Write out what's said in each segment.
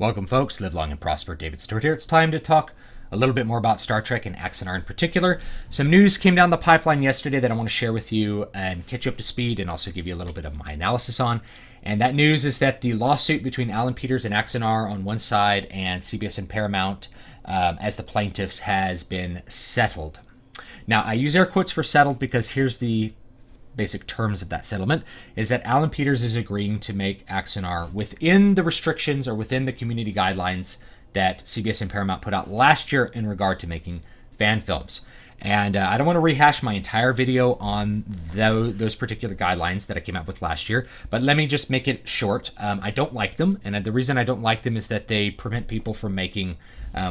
Welcome, folks. Live long and prosper. David Stewart here. It's time to talk a little bit more about Star Trek and Axanar in particular. Some news came down the pipeline yesterday that I want to share with you and catch you up to speed and also give you a little bit of my analysis on. And that news is that the lawsuit between Alec Peters and Axanar on one side and CBS and Paramount as the plaintiffs has been settled. Now, I use air quotes for settled because here's the basic terms of that settlement, is that Alec Peters is agreeing to make Axanar within the restrictions or within the community guidelines that CBS and Paramount put out last year in regard to making fan films. And I don't want to rehash my entire video on those particular guidelines that I came up with last year, but let me just make it short. I don't like them, and the reason I don't like them is that they prevent people from making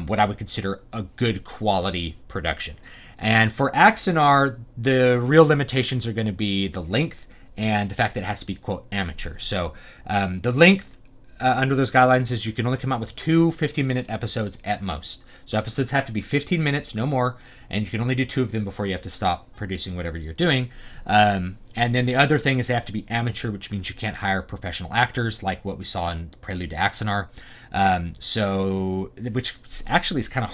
what I would consider a good quality production. And for Axanar, the real limitations are going to be the length and the fact that it has to be, quote, amateur. So the length under those guidelines is you can only come out with 2 15-minute episodes at most. So episodes have to be 15 minutes, no more, and you can only do 2 of them before you have to stop producing whatever you're doing. And then the other thing is they have to be amateur, which means you can't hire professional actors like what we saw in Prelude to Axanar. Which actually is kind of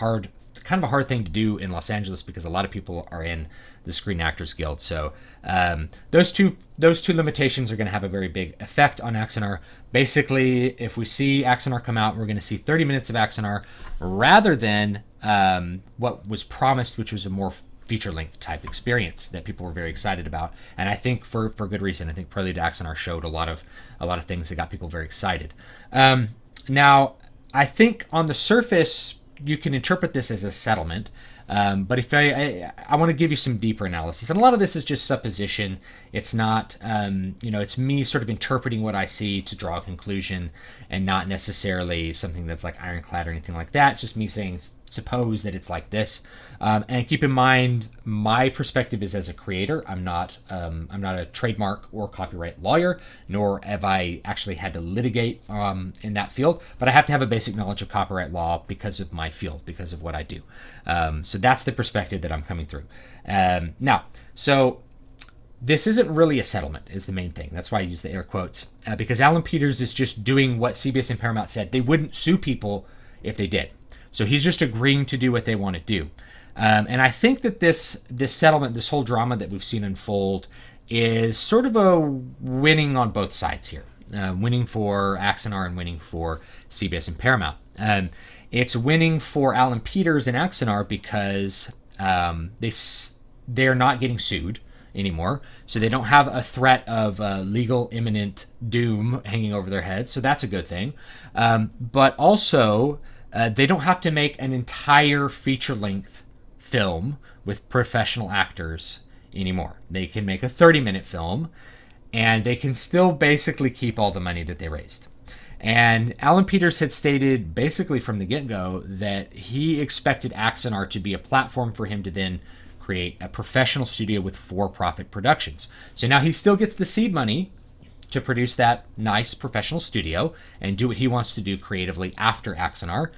a hard thing to do in Los Angeles because a lot of people are in the Screen Actors Guild. So those two limitations are going to have a very big effect on Axanar. Basically, if we see Axanar come out, we're going to see 30 minutes of Axanar rather than what was promised, which was a more feature-length type experience that people were very excited about. And I think for good reason. I think Prelude to Axanar showed a lot of things that got people very excited. Now, I think on the surface, you can interpret this as a settlement, but if I want to give you some deeper analysis, and a lot of this is just supposition. It's not, it's me sort of interpreting what I see to draw a conclusion, and not necessarily something that's like ironclad or anything like that. It's just me saying, suppose that it's like this, and keep in mind my perspective is as a creator. I'm not a trademark or copyright lawyer, nor have I actually had to litigate in that field, but I have to have a basic knowledge of copyright law because of my field, because of what I do. So that's the perspective that I'm coming through. So this isn't really a settlement is the main thing. That's why I use the air quotes, because Alec Peters is just doing what CBS and Paramount said they wouldn't sue people if they did. So he's just agreeing to do what they want to do. And I think that this settlement, this whole drama that we've seen unfold, is sort of a winning on both sides here. Winning for Axanar and winning for CBS and Paramount. It's winning for Alec Peters and Axanar because they're not getting sued anymore. So they don't have a threat of legal imminent doom hanging over their heads. So that's a good thing. But also, they don't have to make an entire feature-length film with professional actors anymore. They can make a 30-minute film, and they can still basically keep all the money that they raised. And Alec Peters had stated basically from the get-go that he expected Axanar to be a platform for him to then create a professional studio with for-profit productions. So now he still gets the seed money to produce that nice professional studio and do what he wants to do creatively after Axanar.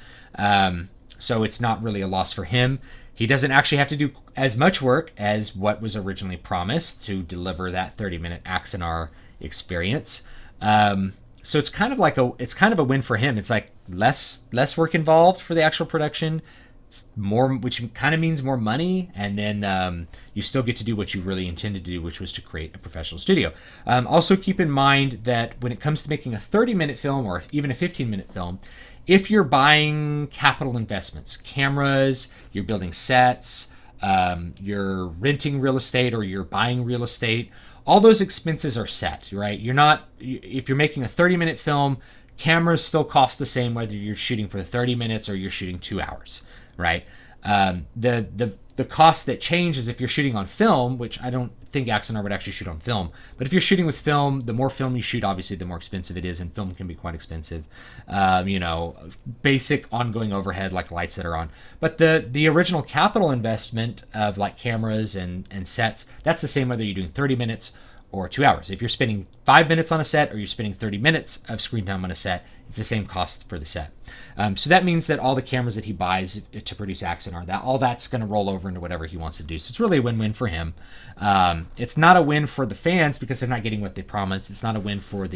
So it's not really a loss for him. He doesn't actually have to do as much work as what was originally promised to deliver that 30-minute Axanar experience. So it's kind of a win for him. It's like less work involved for the actual production. It's more, which kind of means more money, and then you still get to do what you really intended to do, which was to create a professional studio. Also keep in mind that when it comes to making a 30-minute film or even a 15-minute film, if you're buying capital investments, cameras, you're building sets, you're renting real estate or you're buying real estate, all those expenses are set, right? If you're making a 30-minute film, cameras still cost the same whether you're shooting for 30 minutes or you're shooting 2 hours. Right. The cost that change is if you're shooting on film, which I don't think Axanar would actually shoot on film. But if you're shooting with film, the more film you shoot, obviously, the more expensive it is, and film can be quite expensive. Basic ongoing overhead like lights that are on. But the original capital investment of like cameras and sets, that's the same whether you're doing 30 minutes or 2 hours. If you're spending 5 minutes on a set or you're spending 30 minutes of screen time on a set, it's the same cost for the set. So that means that all the cameras that he buys to produce Axanar, that all that's going to roll over into whatever he wants to do. So it's really a win-win for him. It's not a win for the fans because they're not getting what they promised. It's not a win for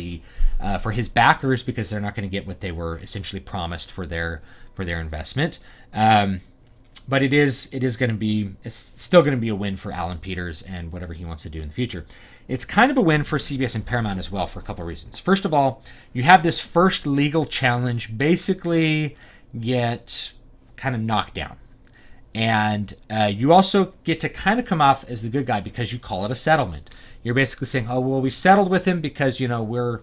for his backers because they're not going to get what they were essentially promised for their investment. But it's still going to be a win for Alan Peters and whatever he wants to do in the future. It's kind of a win for CBS and Paramount as well for a couple of reasons. First of all, you have this first legal challenge basically get kind of knocked down. And you also get to kind of come off as the good guy because you call it a settlement. You're basically saying, oh, well, we settled with him because, we're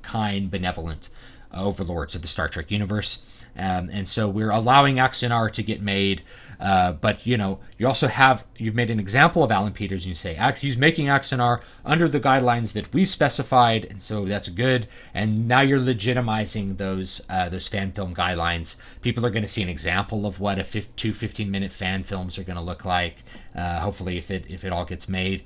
kind, benevolent overlords of the Star Trek universe. And so we're allowing Axanar to get made. But, you've made an example of Alan Peters and you say, he's making Axanar under the guidelines that we've specified. And so that's good. And now you're legitimizing those fan film guidelines. People are going to see an example of what two 15-minute fan films are going to look like. Hopefully if it all gets made.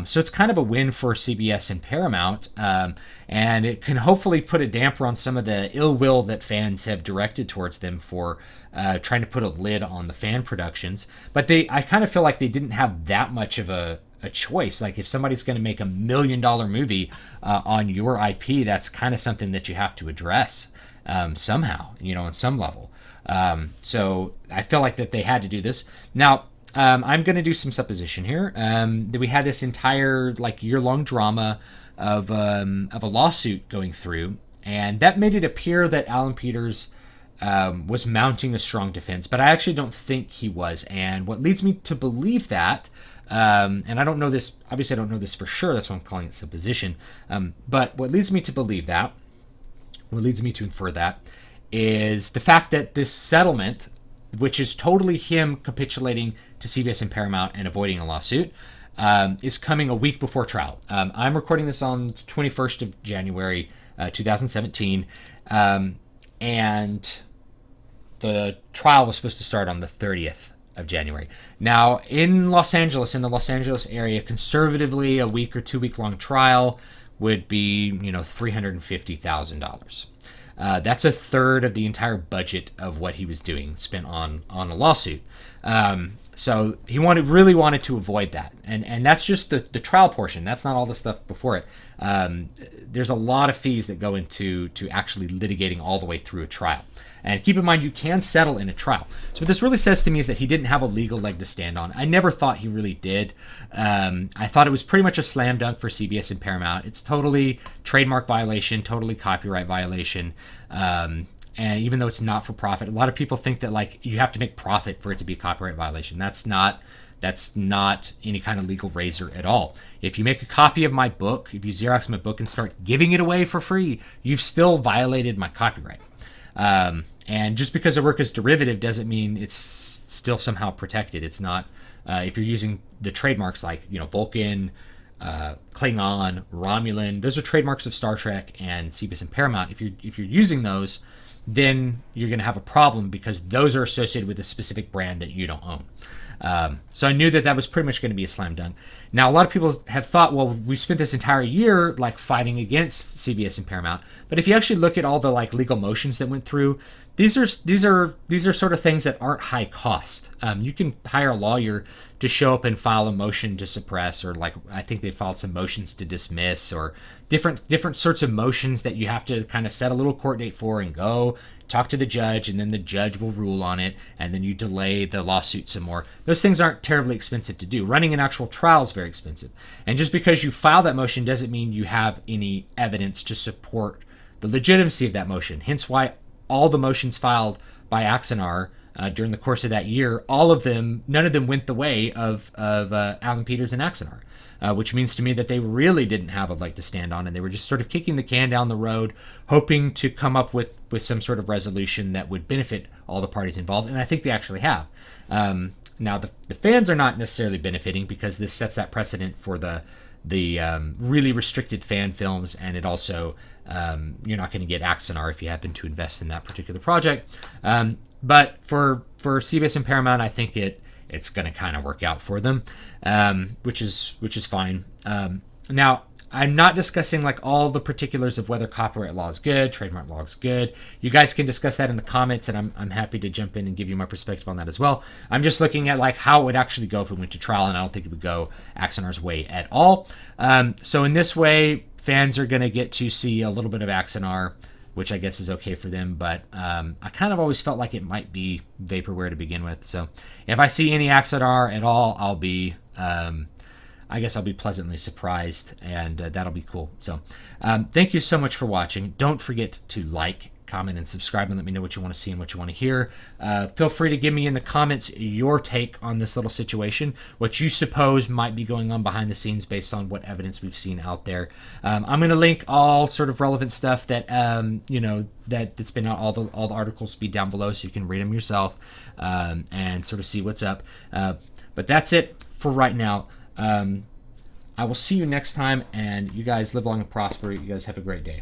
So it's kind of a win for CBS and Paramount, and it can hopefully put a damper on some of the ill will that fans have directed towards them for trying to put a lid on the fan productions. But I kind of feel like they didn't have that much of a choice. Like if somebody's going to make $1 million movie on your IP, that's kind of something that you have to address somehow, on some level. So I feel like that they had to do this. Now, I'm going to do some supposition here. That we had this entire year-long drama of a lawsuit going through, and that made it appear that Alan Peters was mounting a strong defense, but I actually don't think he was. And what leads me to believe that, and I don't know this, obviously I don't know this for sure, that's why I'm calling it supposition, but what leads me to believe that, what leads me to infer that, is the fact that this settlement, which is totally him capitulating to CBS and Paramount and avoiding a lawsuit, is coming a week before trial. I'm recording this on the 21st of January, 2017, and the trial was supposed to start on the 30th of January. Now, in the Los Angeles area, conservatively, a week or 2 week long trial would be, $350,000. That's a third of the entire budget of what he was doing spent on a lawsuit. So he really wanted to avoid that. And that's just the trial portion. That's not all the stuff before it. There's a lot of fees that go into actually litigating all the way through a trial. And keep in mind, you can settle in a trial. So what this really says to me is that he didn't have a legal leg to stand on. I never thought he really did. I thought it was pretty much a slam dunk for CBS and Paramount. It's totally trademark violation, totally copyright violation. And even though it's not for profit, a lot of people think that you have to make profit for it to be a copyright violation. That's not any kind of legal razor at all. If you make a copy of my book, if you Xerox my book and start giving it away for free, you've still violated my copyright. And just because a work is derivative doesn't mean it's still somehow protected. It's not. If you're using the trademarks like Vulcan, Klingon, Romulan, those are trademarks of Star Trek and CBS and Paramount. If you're using those, then you're going to have a problem because those are associated with a specific brand that you don't own. So I knew that was pretty much going to be a slam dunk. Now, a lot of people have thought, well, we spent this entire year fighting against CBS and Paramount. But if you actually look at all the legal motions that went through, these are sort of things that aren't high cost. You can hire a lawyer to show up and file a motion to suppress, or I think they filed some motions to dismiss, or different sorts of motions that you have to kind of set a little court date for and go talk to the judge, and then the judge will rule on it, and then you delay the lawsuit some more. Those things aren't terribly expensive to do. Running an actual trial is very expensive. And just because you file that motion doesn't mean you have any evidence to support the legitimacy of that motion. Hence why all the motions filed by Axanar during the course of that year, none of them went the way of Alan Peters and Axanar. Which means to me that they really didn't have a leg to stand on, and they were just sort of kicking the can down the road, hoping to come up with some sort of resolution that would benefit all the parties involved, and I think they actually have. Now, the fans are not necessarily benefiting because this sets that precedent for the really restricted fan films, and it also, you're not going to get Axanar if you happen to invest in that particular project. But for CBS and Paramount, I think it's going to kind of work out for them, which is fine. Now, I'm not discussing like all the particulars of whether copyright law is good, trademark law is good. You guys can discuss that in the comments, and I'm happy to jump in and give you my perspective on that as well. I'm just looking at like how it would actually go if we went to trial, and I don't think it would go Axanar's way at all. So in this way, fans are going to get to see a little bit of Axanar, which I guess is okay for them, but I kind of always felt like it might be vaporware to begin with. So if I see any Axanar at all, I'll be pleasantly surprised, and that'll be cool. So thank you so much for watching. Don't forget to like, comment, and subscribe, and let me know what you want to see and what you want to hear. Feel free to give me in the comments your take on this little situation, what you suppose might be going on behind the scenes based on what evidence we've seen out there. I'm going to link all sort of relevant stuff that that's been out. All the articles be down below, so you can read them yourself and sort of see what's up. But that's it for right now. I will see you next time, and you guys live long and prosper. You guys have a great day.